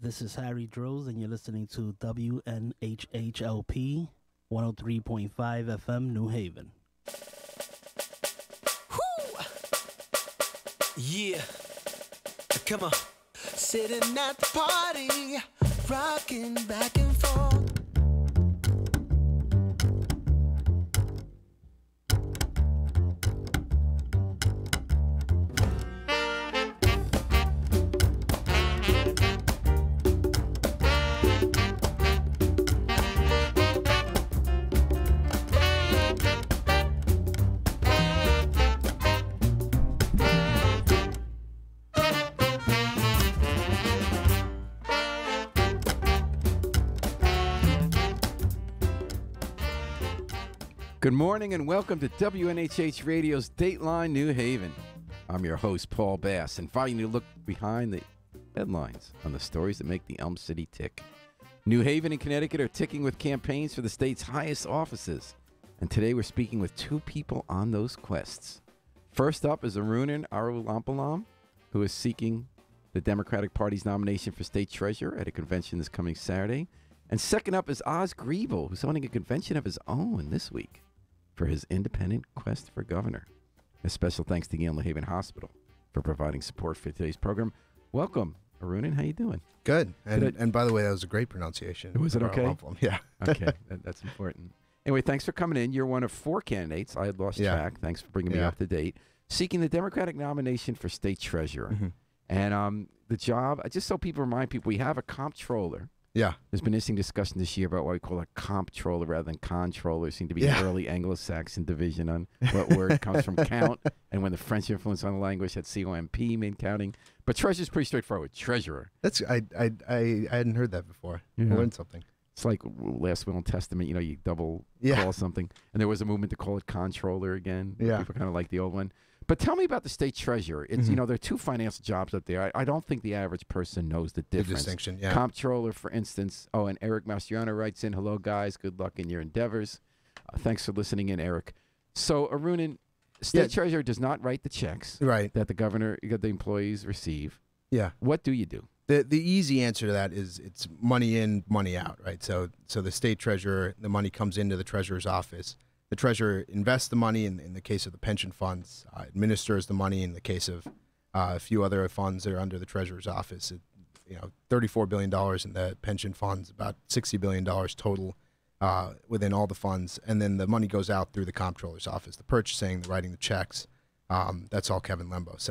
This is Harry Droz, and you're listening to WNHHLP 103.5 FM, New Haven. Whoo! Yeah. Come on. Sitting at the party, rocking back and forth. Good morning and welcome to WNHH Radio's Dateline New Haven. I'm your host, Paul Bass, inviting you to look behind the headlines on the stories that make the Elm City tick. New Haven and Connecticut are ticking with campaigns for the state's highest offices. And today we're speaking with two people on those quests. First up is Arunan Arulampalam, who is seeking the Democratic Party's nomination for state treasurer at a convention this coming Saturday. And second up is Oz Griebel, who's holding a convention of his own this week for his independent quest for governor. A special thanks to Yale New Haven Hospital for providing support for today's program. Welcome, Arunan. How you doing? Good. And by the way, that was a great pronunciation. Was it okay? Yeah. Okay, that's important. Anyway, thanks for coming in. You're one of four candidates. I had lost track. Thanks for bringing me up to date. Seeking the Democratic nomination for state treasurer. Mm-hmm. And the job, just so people remind people, we have a comptroller. Yeah. There's been interesting discussion this year about what we call a comptroller rather than controller. Seemed to be an early Anglo-Saxon division on what word comes from count, and when the French influence on the language had C-O-M-P, mean counting. But treasurer is pretty straightforward. Treasurer. That's I hadn't heard that before. I learned something. It's like last will and testament, you double call something. And there was a movement to call it controller again. Yeah. People kind of like the old one. But tell me about the state treasurer. It's there are two financial jobs up there. I don't think the average person knows the difference. The distinction, yeah. Comptroller, for instance. Oh, and Eric Mastriano writes in, hello, guys. Good luck in your endeavors. Thanks for listening in, Eric. So, Arunan, state treasurer does not write the checks that the employees receive. Yeah. What do you do? The easy answer to that is it's money in, money out, right? So the state treasurer, the money comes into the treasurer's office. The treasurer invests the money in the case of the pension funds, administers the money in the case of a few other funds that are under the treasurer's office. $34 billion in the pension funds, about $60 billion total within all the funds. And then the money goes out through the comptroller's office, the purchasing, the writing the checks. That's all Kevin Lembo.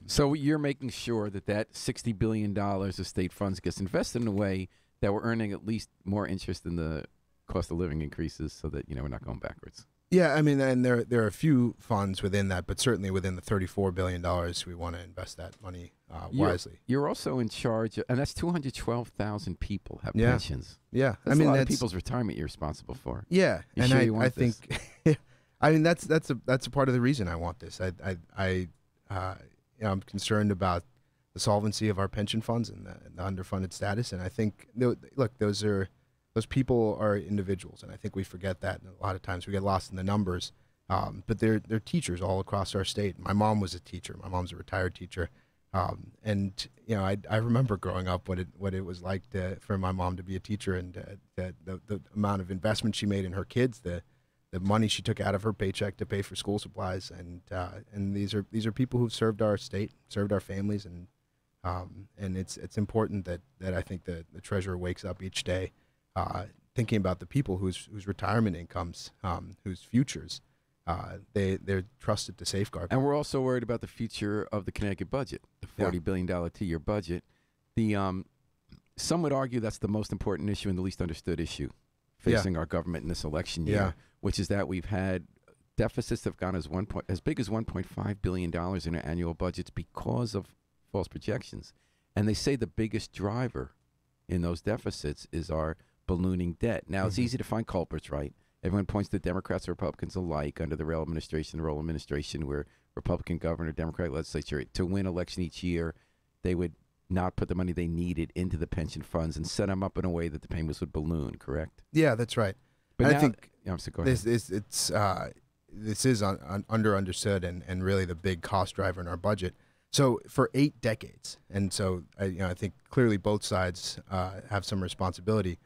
So you're making sure that $60 billion of state funds gets invested in a way that we're earning at least more interest in the cost of living increases so that, we're not going backwards. Yeah, I mean, and there are a few funds within that, but certainly within the $34 billion, we want to invest that money wisely. You're also in charge, and that's 212,000 people have pensions. Yeah. That's a lot of people's retirement you're responsible for. Yeah, and sure I think, I mean, that's a part of the reason I want this. I'm concerned about the solvency of our pension funds and the underfunded status, and I think, look, those people are individuals, and I think we forget that. And a lot of times we get lost in the numbers, but they're teachers all across our state. My mom was a teacher. My mom's a retired teacher, and I remember growing up what it was like for my mom to be a teacher, and the amount of investment she made in her kids, the money she took out of her paycheck to pay for school supplies, and these are people who've served our state, served our families, and it's important that I think the treasurer wakes up each day thinking about the people whose retirement incomes, whose futures, they're trusted to safeguard. And we're also worried about the future of the Connecticut budget, the $40 billion two-year budget. Some would argue that's the most important issue and the least understood issue facing our government in this election year, which is that we've had deficits that have gone as big as $1.5 billion in our annual budgets because of false projections. And they say the biggest driver in those deficits is our ballooning debt. Now, it's easy to find culprits, right? Everyone points to Democrats and Republicans alike under the Rail administration, the Roll administration, where Republican governor, Democratic legislature, to win election each year, they would not put the money they needed into the pension funds and set them up in a way that the payments would balloon, correct? Yeah, that's right. But I think so go ahead. this is understood and really the big cost driver in our budget. So for 8 decades, and so I think clearly both sides have some responsibility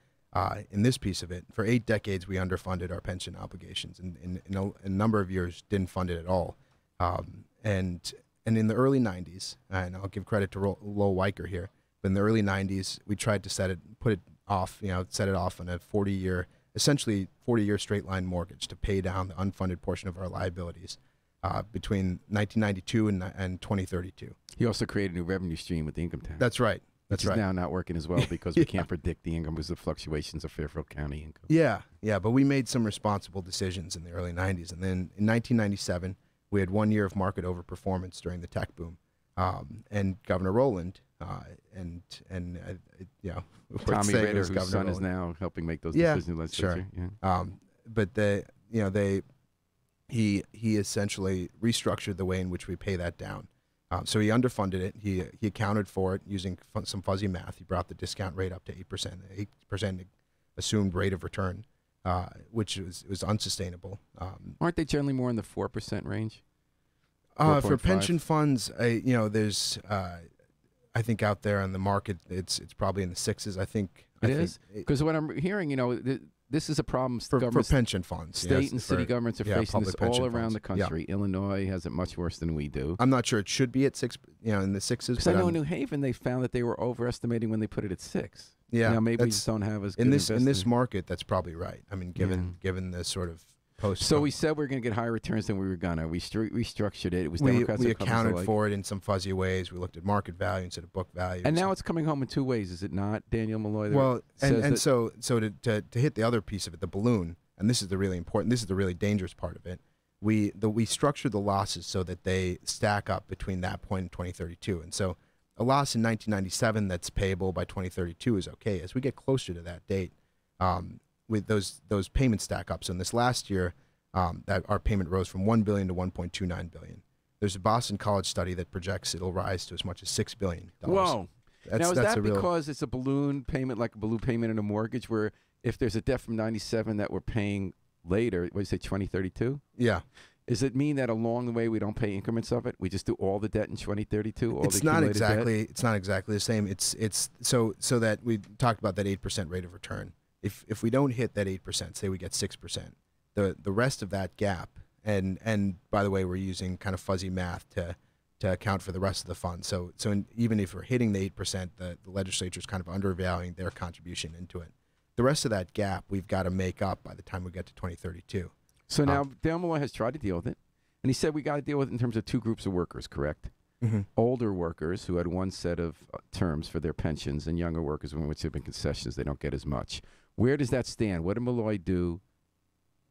in this piece of it. For 8 decades, we underfunded our pension obligations, and in a number of years didn't fund it at all. And in the early 90s, and I'll give credit to Lowell Weicker here, but in the early 90s, we tried to set it off on a essentially 40-year straight line mortgage to pay down the unfunded portion of our liabilities between 1992 and 2032. He also created a new revenue stream with the income tax. That's right. Which is now not working as well because we can't predict the income because of the fluctuations of Fairfield County income. Yeah, but we made some responsible decisions in the early 90s. And then in 1997, we had 1 year of market overperformance during the tech boom. And Governor Rowland, Tommy Rader, whose son is now helping make those decisions in the legislature. Sure. Yeah. But he essentially restructured the way in which we pay that down. So he underfunded it. He accounted for it using some fuzzy math. He brought the discount rate up to 8%, 8% assumed rate of return, which was unsustainable. Aren't they generally more in the 4% range? For pension funds, there's I think out there on the market, it's probably in the 6s. I think it is because what I'm hearing, this is a problem for pension funds. State and city governments are facing this all around the country. Yeah. Illinois has it much worse than we do. I'm not sure it should be at 6, in the 6s. Because I know in New Haven they found that they were overestimating when they put it at 6. Yeah, maybe we just don't have as good in this market. That's probably right. I mean, given the sort of post. So we said we are going to get higher returns than we were gonna. We restructured it. It was we accounted for it in some fuzzy ways. We looked at market value instead of book value. And now it's coming home in 2 ways, is it not, Daniel Malloy? Well, so to hit the other piece of it, the balloon, and this is the really important. This is the really dangerous part of it. We structured the losses so that they stack up between that point and 2032, and so a loss in 1997 that's payable by 2032 is okay. As we get closer to that date, with those payments stack up. So in this last year, that our payment rose from $1 billion to $1.29 billion. There's a Boston College study that projects it'll rise to as much as $6 billion. Whoa! Now is that because it's a balloon payment, like a balloon payment in a mortgage, where if there's a debt from '97 that we're paying later, what do you say, 2032? Yeah. Does it mean that along the way we don't pay increments of it? We just do all the debt in 2032? It's not exactly the same. It's so that we talked about that 8% rate of return. If we don't hit that 8%, say we get 6%, the rest of that gap, and by the way, we're using kind of fuzzy math to account for the rest of the fund. So even if we're hitting the 8%, the legislature is kind of undervaluing their contribution into it. The rest of that gap we've got to make up by the time we get to 2032. So now Dale Malloy has tried to deal with it, and he said we got to deal with it in terms of 2 groups of workers, correct? Mm-hmm. Older workers who had one set of terms for their pensions, and younger workers in which there have been concessions, they don't get as much. Where does that stand? What did Malloy do?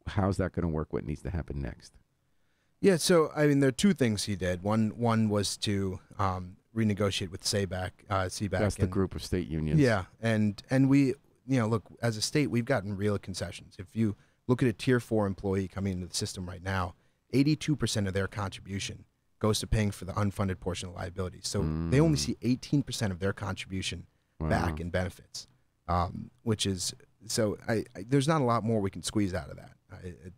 How's that going to work? What needs to happen next? Yeah, so I mean, there are 2 things he did. One was to renegotiate with CBAC. That's the group of state unions. Yeah, and we, look, as a state, we've gotten real concessions. If you look at a Tier 4 employee coming into the system right now, 82% of their contribution goes to paying for the unfunded portion of liabilities. So they only see 18% of their contribution back in benefits, which is, so there's not a lot more we can squeeze out of that.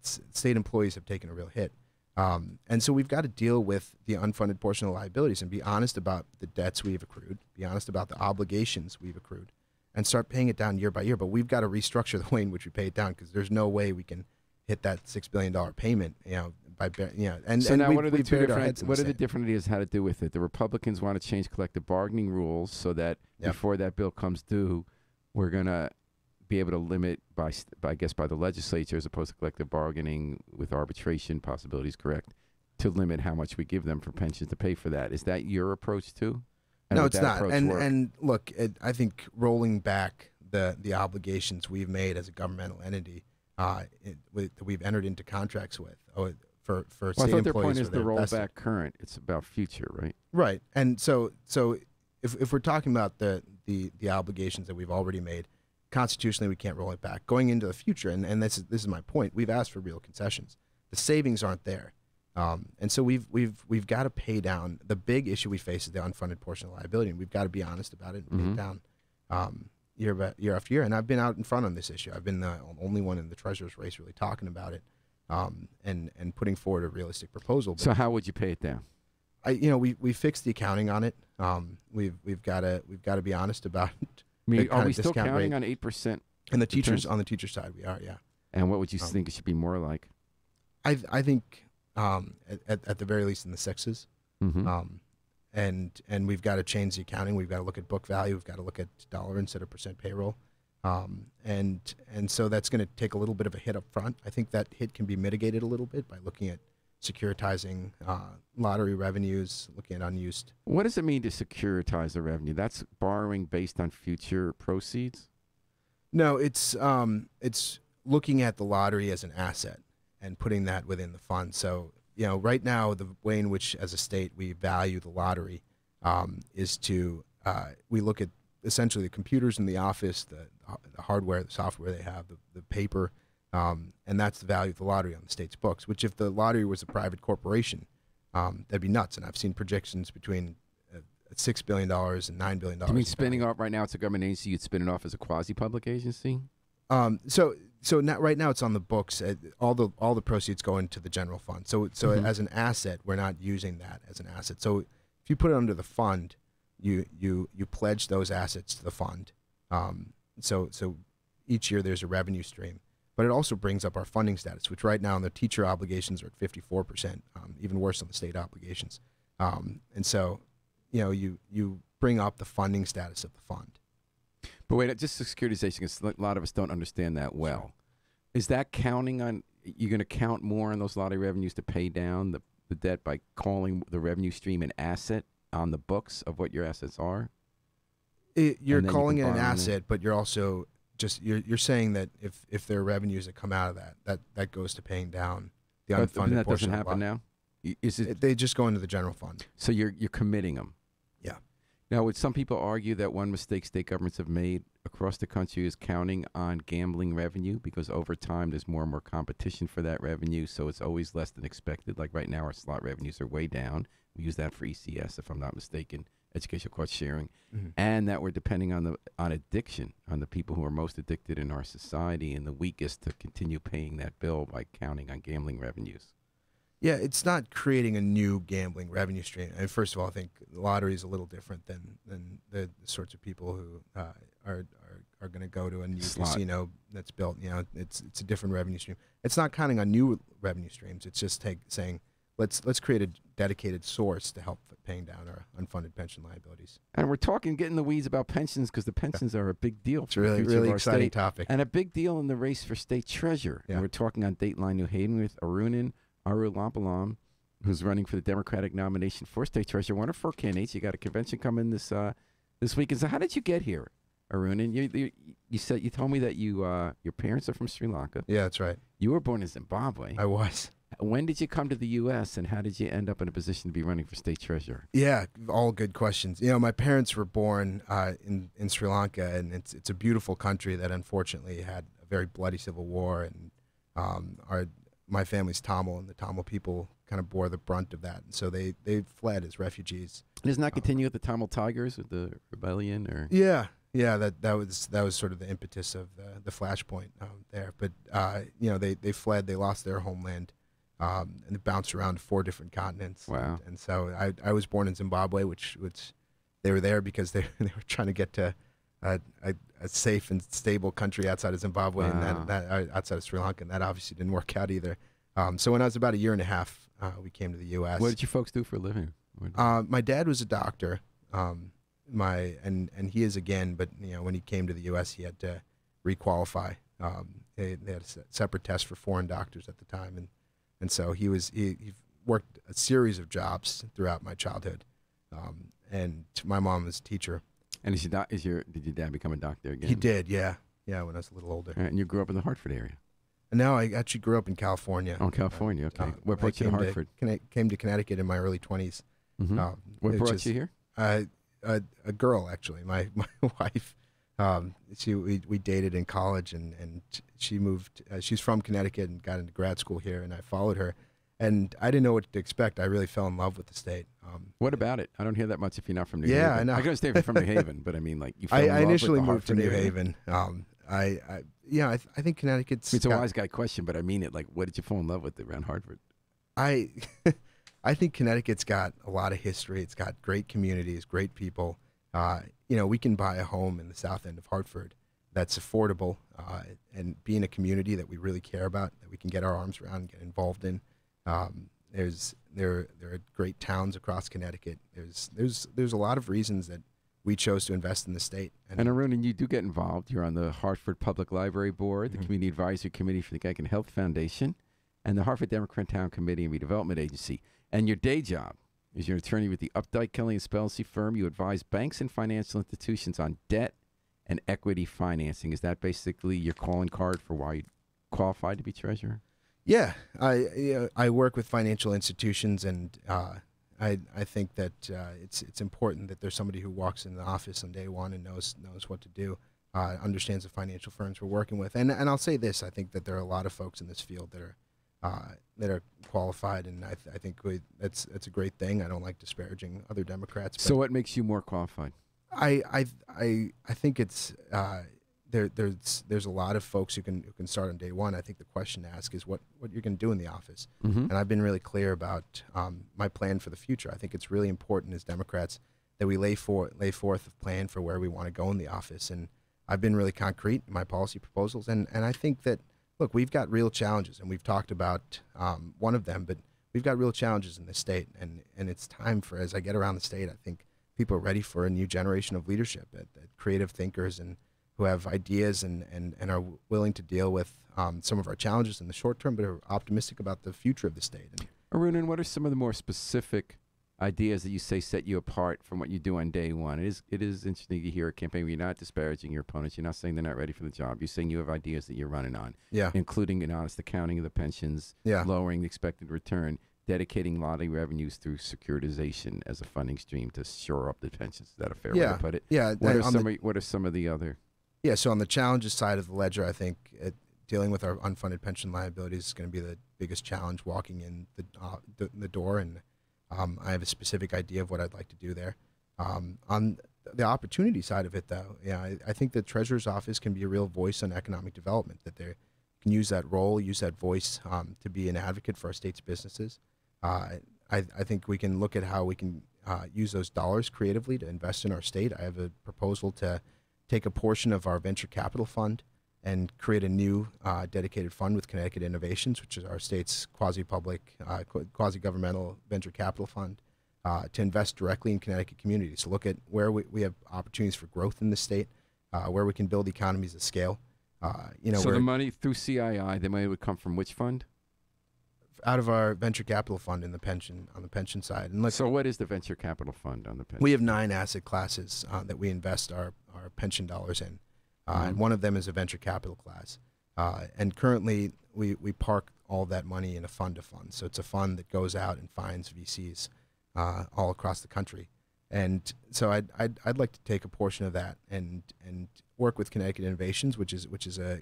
State employees have taken a real hit. And so we've got to deal with the unfunded portion of liabilities and be honest about the debts we've accrued, be honest about the obligations we've accrued, and start paying it down year by year. But we've got to restructure the way in which we pay it down, because there's no way we can hit that $6 billion payment, And so now, what are the different ideas how to do with it? The Republicans want to change collective bargaining rules so that before that bill comes due, we're going to be able to limit by the legislature, as opposed to collective bargaining with arbitration possibilities, correct? To limit how much we give them for pensions to pay for that. Is that your approach too? And no, it's not. And look, I think rolling back the obligations we've made as a governmental entity that we've entered into contracts with for state I thought employees. Their point is the rollback current. It's about future, right? Right. And so if we're talking about the obligations that we've already made, constitutionally we can't roll it back. Going into the future, and this is my point, we've asked for real concessions. The savings aren't there. And so we've got to pay down. The big issue we face is the unfunded portion of liability, and we've got to be honest about it and pay it down year after year. And I've been out in front on this issue. I've been the only one in the treasurer's race really talking about it, and putting forward a realistic proposal. So how would you pay it down? we fixed the accounting on it. We've got to be honest about. Are we still counting on 8%? And the teachers on the teacher side, we are, yeah. And what would you think it should be more like? I think at the very least in the sixes. Mm-hmm. And we've got to change the accounting. We've got to look at book value. We've got to look at dollar instead of percent payroll. And so that's going to take a little bit of a hit up front. I think that hit can be mitigated a little bit by looking at securitizing lottery revenues, looking at unused. What does it mean to securitize the revenue? That's borrowing based on future proceeds? No, it's looking at the lottery as an asset and putting that within the fund. So, right now, the way in which as a state we value the lottery is to, we look at essentially the computers in the office, the hardware, the software they have, the paper, and that's the value of the lottery on the state's books, which if the lottery was a private corporation, that'd be nuts. And I've seen projections between $6 billion and $9 billion. You mean spinning off right now? It's a government agency. You'd spin it off as a quasi-public agency? So now, right now it's on the books. All the proceeds go into the general fund. So as an asset, we're not using that as an asset. So if you put it under the fund, you pledge those assets to the fund. So each year there's a revenue stream, but it also brings up our funding status, which right now the teacher obligations are at 54%, even worse on the state obligations. And so, you bring up the funding status of the fund. But wait, just securitization, because a lot of us don't understand that well. Is that counting on, you're going to count more on those lottery revenues to pay down the debt by calling the revenue stream an asset on the books of what your assets are? You're calling it an asset, but you're also you're saying that if there are revenues that come out of that goes to paying down the unfunded that portion. Doesn't happen now? They just go into the general fund. So you're committing them? Yeah. Now, would some people argue that one mistake state governments have made across the country is counting on gambling revenue, because over time there's more and more competition for that revenue, so it's always less than expected? Like right now our slot revenues are way down. We use that for ECS, if I'm not mistaken, educational cost sharing, and that we're depending on addiction, on the people who are most addicted in our society and the weakest to continue paying that bill by counting on gambling revenues. Yeah, it's not creating a new gambling revenue stream. And first of all, I think the lottery is a little different than the sorts of people who are going to go to a new casino that's built. It's a different revenue stream. It's not counting on new revenue streams. It's just saying let's create a dedicated source to help paying down our unfunded pension liabilities. And we're getting the weeds about pensions, because the pensions are a big deal. It's a really exciting topic, and a big deal in the race for state treasurer. Yeah. And we're talking on Dateline New Haven with Arunan, Arulampalam, who's running for the Democratic nomination for state treasurer. One of four candidates. You got a convention coming this weekend. So how did you get here, Arunan? You told me that your parents are from Sri Lanka. Yeah, that's right. You were born in Zimbabwe. I was. When did you come to the U.S. and how did you end up in a position to be running for state treasurer? Yeah, all good questions. My parents were born in Sri Lanka, and it's a beautiful country that unfortunately had a very bloody civil war, and my family's Tamil, and the Tamil people kind of bore the brunt of that, and so they fled as refugees. And doesn't that continue with the Tamil Tigers, with the rebellion, or? Yeah, that was sort of the impetus of the flashpoint there. But they fled, they lost their homeland, and they bounced around 4 different continents. Wow! And so I was born in Zimbabwe, which they were there because they were trying to get to a safe and stable country outside of Zimbabwe. Wow. And that outside of Sri Lanka, and that obviously didn't work out either. So when I was about a year and a half, we came to the U.S. What did your folks do for a living? My dad was a doctor, and he is again, but when he came to the U.S., he had to requalify. They had a separate test for foreign doctors at the time, and so he worked a series of jobs throughout my childhood, and my mom was a teacher. And did your dad become a doctor again? He did, yeah, when I was a little older. And you grew up in the Hartford area? No, I actually grew up in California. Oh, California, okay. What brought you to Hartford? Came to Connecticut in my early 20s. Mm-hmm. What brought you here? A girl, actually. My wife. We dated in college, and she moved. She's from Connecticut and got into grad school here, and I followed her. And I didn't know what to expect. I really fell in love with the state. What about it? I don't hear that much if you're not from New Haven. Yeah, I know. I can understand if you're from New Haven, but I mean, like, you fell in love initially with the moved to New Haven. I think Connecticut's. It's a wise guy question, but I mean it. Like, what did you fall in love with around Hartford? I I think Connecticut's got a lot of history. It's got great communities, great people. We can buy a home in the south end of Hartford that's affordable, and be in a community that we really care about, that we can get our arms around and get involved in. There are great towns across Connecticut. There's a lot of reasons that we chose to invest in the state. And Arunan, you do get involved. You're on the Hartford Public Library Board, the Community Advisory Committee for the Connecticut Health Foundation, and the Hartford Democrat Town Committee and Redevelopment Agency. And your day job is you're an attorney with the Updike, Kelly & Spelcy firm. You advise banks and financial institutions on debt and equity financing. Is that basically your calling card for why you qualified to be treasurer? Yeah, I work with financial institutions, and I think that it's important that there's somebody who walks in the office on day one and knows what to do, understands the financial firms we're working with. And I'll say this: I think that there are a lot of folks in this field that are qualified, and I think that's a great thing. I don't like disparaging other Democrats. So what makes you more qualified? I think it's there's a lot of folks who can start on day one. I think the question to ask is what you're going to do in the office. And I've been really clear about my plan for the future. I think it's really important as Democrats that we lay forth a plan for where we want to go in the office. And I've been really concrete in my policy proposals. And I think that, look, we've got real challenges, and we've talked about one of them, but we've got real challenges in the state. And it's time for, as I get around the state, I think people are ready for a new generation of leadership, creative thinkers and who have ideas and are willing to deal with some of our challenges in the short term, but are optimistic about the future of the state. Arunan, what are some of the more specific ideas that you say set you apart from what you do on day one? It is interesting to hear a campaign where you're not disparaging your opponents. You're not saying they're not ready for the job. You're saying you have ideas that you're running on, including an honest accounting of the pensions, lowering the expected return, dedicating lottery revenues through securitization as a funding stream to shore up the pensions. Is that a fair way to put it? Yeah. What are some of the other? Yeah, so on the challenges side of the ledger, I think dealing with our unfunded pension liabilities is going to be the biggest challenge walking in the door, and I have a specific idea of what I'd like to do there. On the opportunity side of it, though, I think the Treasurer's Office can be a real voice on economic development, that they can use that role, use that voice to be an advocate for our state's businesses. I think we can look at how we can use those dollars creatively to invest in our state. I have a proposal to take a portion of our venture capital fund and create a new dedicated fund with Connecticut Innovations, which is our state's quasi-public, quasi-governmental venture capital fund, to invest directly in Connecticut communities, to look at where we have opportunities for growth in the state, where we can build economies of scale. So the money through CII, the money would come from which fund? Out of our venture capital fund on the pension side. And so what is the venture capital fund on the pension? We have 9 asset classes that we invest our pension dollars in, and one of them is a venture capital class. And currently, we park all that money in a fund of funds. So it's a fund that goes out and finds VCs all across the country. And so I'd like to take a portion of that and work with Connecticut Innovations, which is a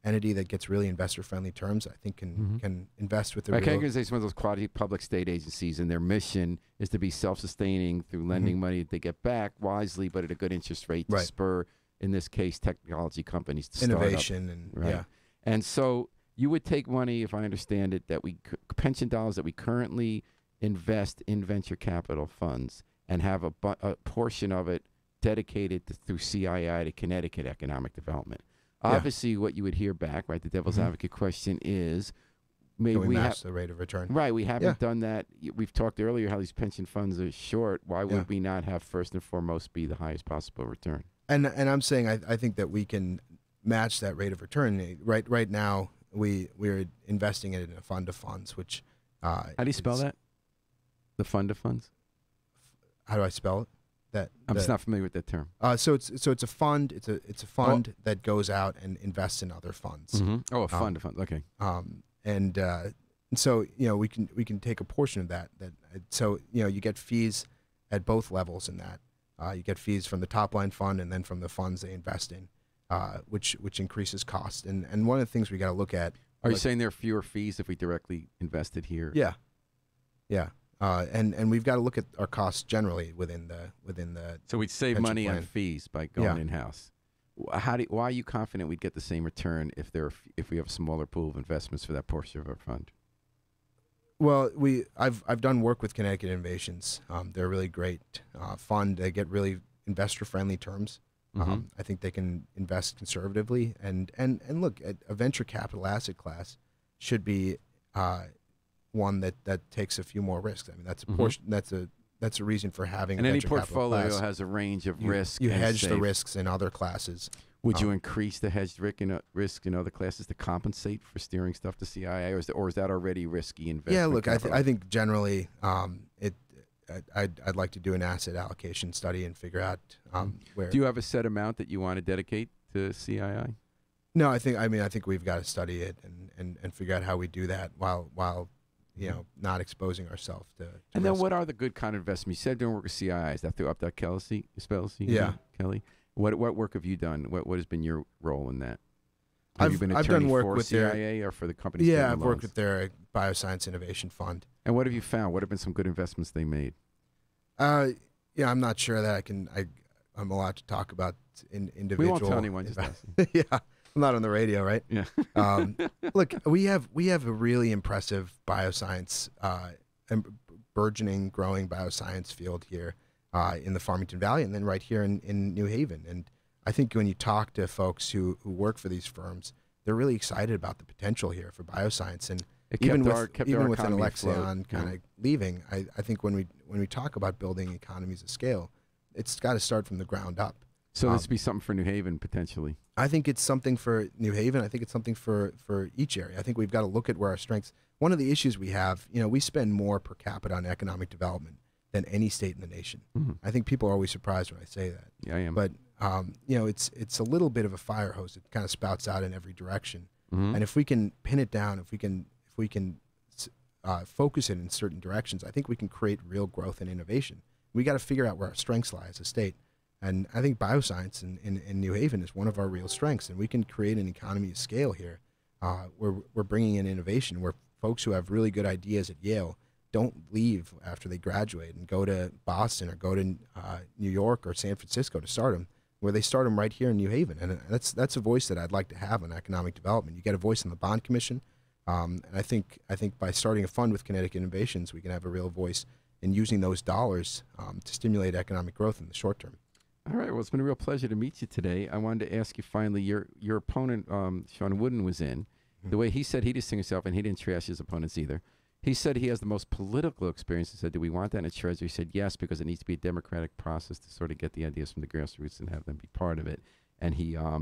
entity that gets really investor-friendly terms. I think can invest with the Connecticut is one of those quasi-public state agencies, and their mission is to be self-sustaining through lending money that they get back wisely, but at a good interest rate to spur, in this case, technology companies to innovation start up. And so you would take money, if I understand it, pension dollars that we currently invest in venture capital funds, and have a portion of it dedicated through CII to Connecticut economic development. Obviously, what you would hear back, right, the devil's advocate question is, maybe we match the rate of return. Right, we haven't done that. We've talked earlier how these pension funds are short. Why would we not have first and foremost be the highest possible return? And I'm saying I think that we can match that rate of return. Right now, we're investing it in a fund of funds, which how do you spell that? The fund of funds? How do I spell it? I'm just not familiar with that term. So it's a fund. It's a fund that goes out and invests in other funds. Oh, a fund of funds. Okay. And so we can take a portion of that. So you get fees at both levels in that. You get fees from the top line fund and then from the funds they invest in, which increases cost. And one of the things we got to look at. Are you saying there are fewer fees if we directly invested here? Yeah. And we've got to look at our costs generally within the. So we'd save money on fees by going in house. Why are you confident we'd get the same return if we have a smaller pool of investments for that portion of our fund? Well, I've done work with Connecticut Innovations. They're a really great fund. They get really investor-friendly terms. I think they can invest conservatively, and look, a venture capital asset class should be one that takes a few more risks. I mean, that's a portion. That's a reason for having. And a any venture capital portfolio class. has a range of risk. You and hedge the safe. risks in other classes. Would you increase the hedged risk in other classes to compensate for steering stuff to CIA, or is that already risky investment? Yeah, look, capital? I think generally, I'd like to do an asset allocation study and figure out where. Do you have a set amount that you want to dedicate to CII? No, I think we've got to study it and figure out how we do that while not exposing ourselves to And then risk. what are the good kind of investments? You said doing work with CII. Is that through Up That Kelly? Yeah. Kelly. What work have you done? What has been your role in that? I've you been I've attorney done work for with CIA or for the company? Yeah, I've worked with their Bioscience Innovation Fund. And what have you found? What have been some good investments they made? Yeah, I'm not sure that I'm allowed to talk about individual. We won't tell anyone. Just ask. Yeah, I'm not on the radio, right? Yeah. Look, we have a really impressive bioscience and burgeoning, growing bioscience field here in the Farmington Valley, and then right here in New Haven. And I think when you talk to folks who work for these firms, they're really excited about the potential here for bioscience. And even with an Alexion kind of leaving, I think when we talk about building economies of scale, it's got to start from the ground up. So this would be something for New Haven potentially. I think it's something for New Haven. I think it's something for each area. I think we've got to look at where our strengths. One of the issues we have, we spend more per capita on economic development than any state in the nation. I think people are always surprised when I say that. Yeah, I am. But it's a little bit of a fire hose. It kind of spouts out in every direction. And if we can pin it down, if we can focus it in certain directions, I think we can create real growth and innovation. We got to figure out where our strengths lie as a state. And I think bioscience in New Haven is one of our real strengths, and we can create an economy of scale here. We're bringing in innovation where folks who have really good ideas at Yale don't leave after they graduate and go to Boston or go to New York or San Francisco to start them, where they start them right here in New Haven. And that's a voice that I'd like to have on economic development. You get a voice in the Bond Commission, and I think by starting a fund with Connecticut Innovations, we can have a real voice in using those dollars to stimulate economic growth in the short term. All right. Well, it's been a real pleasure to meet you today. I wanted to ask you finally, your opponent, Sean Wooden, was in. The way he said he distinguished himself, and he didn't trash his opponents either. He said he has the most political experience. He said, do we want that in a treasury? He said, yes, because it needs to be a democratic process to sort of get the ideas from the grassroots and have them be part of it. And he, I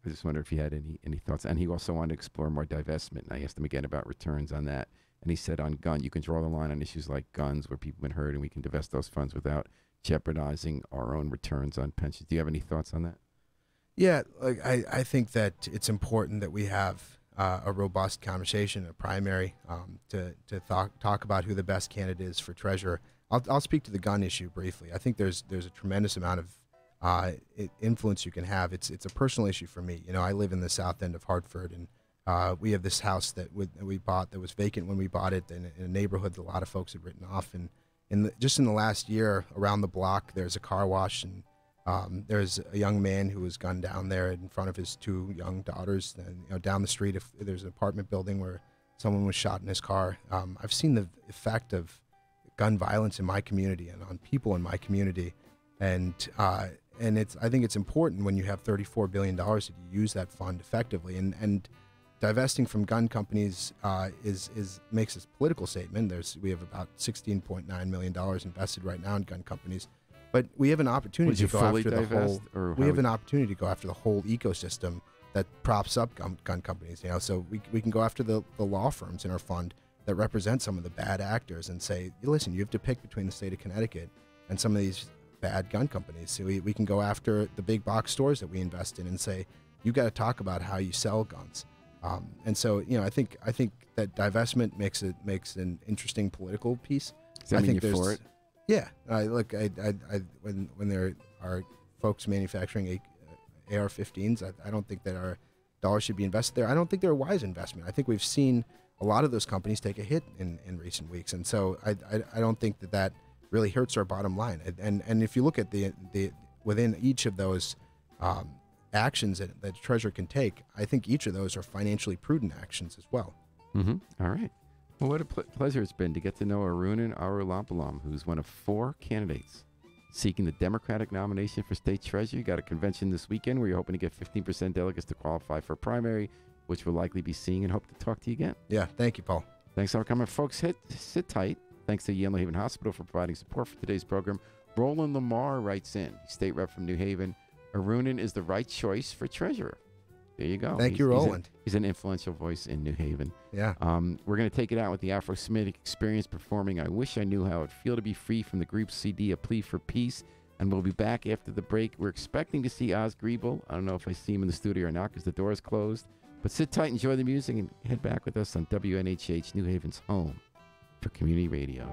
just wonder if he had any thoughts. And he also wanted to explore more divestment. And I asked him again about returns on that. And he said on gun, you can draw the line on issues like guns where people have been hurt, and we can divest those funds without jeopardizing our own returns on pensions. Do you have any thoughts on that? Yeah, I think that it's important that we have a robust conversation, a primary, to talk about who the best candidate is for treasurer. I'll speak to the gun issue briefly. I think there's a tremendous amount of influence you can have. It's a personal issue for me. I live in the south end of Hartford, and we have this house that we bought that was vacant when we bought it, in a neighborhood that a lot of folks had written off. And just in the last year, around the block, there's a car wash, and there's a young man who was gunned down there in front of his two young daughters. And down the street, if there's an apartment building where someone was shot in his car. I've seen the effect of gun violence in my community and on people in my community, and I think it's important when you have $34 billion that you use that fund effectively. And divesting from gun companies makes a political statement. We have about $16.9 million invested right now in gun companies. But we have an opportunity to go after the whole. We have an opportunity to go after the whole ecosystem that props up gun companies. So we can go after the law firms in our fund that represent some of the bad actors and say, listen, you have to pick between the state of Connecticut and some of these bad gun companies. So we can go after the big box stores that we invest in and say, you got to talk about how you sell guns. And so I think that divestment makes an interesting political piece. Does that mean you're for it? Yeah, when there are folks manufacturing AR-15s, I don't think that our dollars should be invested there. I don't think they're a wise investment. I think we've seen a lot of those companies take a hit in recent weeks, and so I don't think that really hurts our bottom line. And if you look at the within each of those actions that the treasurer can take, I think each of those are financially prudent actions as well. All right. Well, what a pleasure it's been to get to know Arunan Arulampalam, who's one of 4 candidates seeking the Democratic nomination for state treasurer. You got a convention this weekend where you're hoping to get 15% delegates to qualify for a primary, which we'll likely be seeing, and hope to talk to you again. Yeah, thank you, Paul. Thanks for coming. Folks, sit tight. Thanks to Yale New Haven Hospital for providing support for today's program. Roland Lamar writes in, state rep from New Haven. Arunan is the right choice for treasurer. There you go. Thank you, Roland. He's an influential voice in New Haven. Yeah. We're going to take it out with the Afro-Semitic Experience performing I Wish I Knew How It'd Feel to Be Free from the group CD, A Plea for Peace. And we'll be back after the break. We're expecting to see Oz Griebel. I don't know if I see him in the studio or not because the door is closed. But sit tight, enjoy the music, and head back with us on WNHH, New Haven's home for community radio.